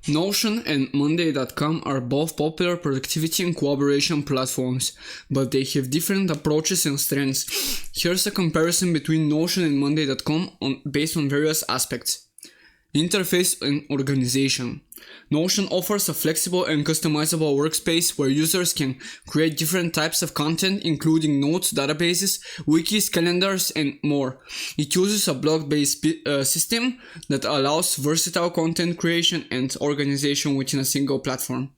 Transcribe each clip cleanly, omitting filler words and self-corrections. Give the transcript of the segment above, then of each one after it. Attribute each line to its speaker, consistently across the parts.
Speaker 1: Notion and Monday.com are both popular productivity and collaboration platforms, but they have different approaches and strengths. Here's a comparison between Notion and Monday.com based on various aspects. Interface and organization. Notion offers a flexible and customizable workspace where users can create different types of content, including notes, databases, wikis, calendars, and more. It uses a block-based system that allows versatile content creation and organization within a single platform.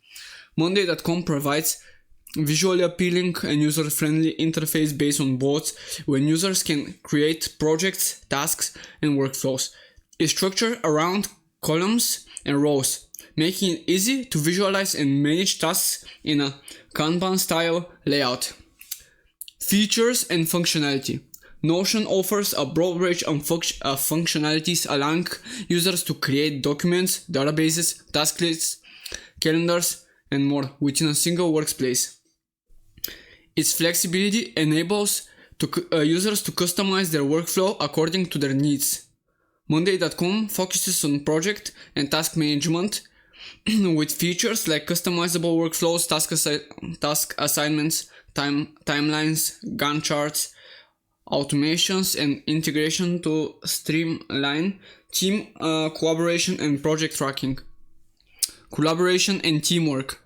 Speaker 1: Monday.com provides visually appealing and user-friendly interface based on boards when users can create projects, tasks, and workflows. It's structured around columns and rows, making it easy to visualize and manage tasks in a Kanban-style layout. Features and functionality. Notion offers a broad range of functionalities allowing users to create documents, databases, task lists, calendars, and more within a single workspace. Its flexibility enables users to customize their workflow according to their needs. Monday.com focuses on project and task management with features like customizable workflows, task assignments, timelines, Gantt charts, automations, and integration to streamline team collaboration and project tracking. Collaboration and teamwork.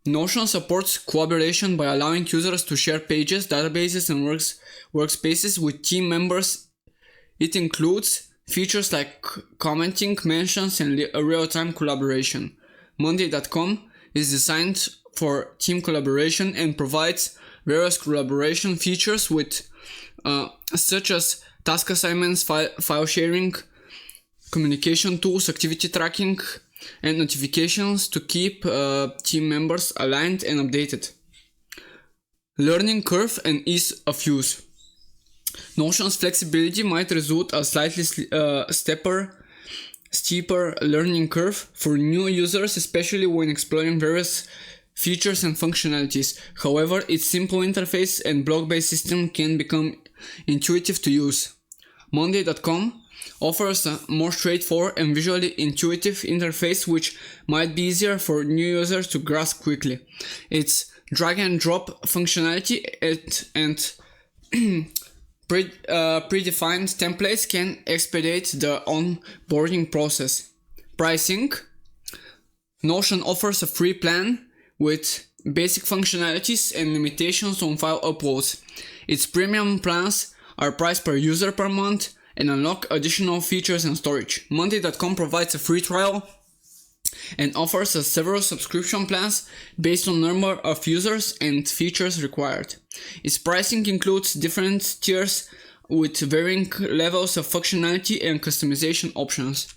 Speaker 1: Notion supports collaboration by allowing users to share pages, databases, and workspaces with team members. It includes features like commenting, mentions, and real-time collaboration. Monday.com is designed for team collaboration and provides various collaboration features with such as task assignments, file sharing, communication tools, activity tracking, and notifications to keep team members aligned and updated. Learning curve and ease of use. Notion's flexibility might result in a slightly steeper learning curve for new users, especially when exploring various features and functionalities. However, its simple interface and block-based system can become intuitive to use. Monday.com offers a more straightforward and visually intuitive interface which might be easier for new users to grasp quickly. Its drag-and-drop functionality and predefined templates can expedite the onboarding process. Pricing. Notion offers a free plan with basic functionalities and limitations on file uploads. Its premium plans are priced per user per month and unlock additional features and storage. Monday.com provides a free trial and offers several subscription plans based on number of users and features required. Its pricing includes different tiers with varying levels of functionality and customization options.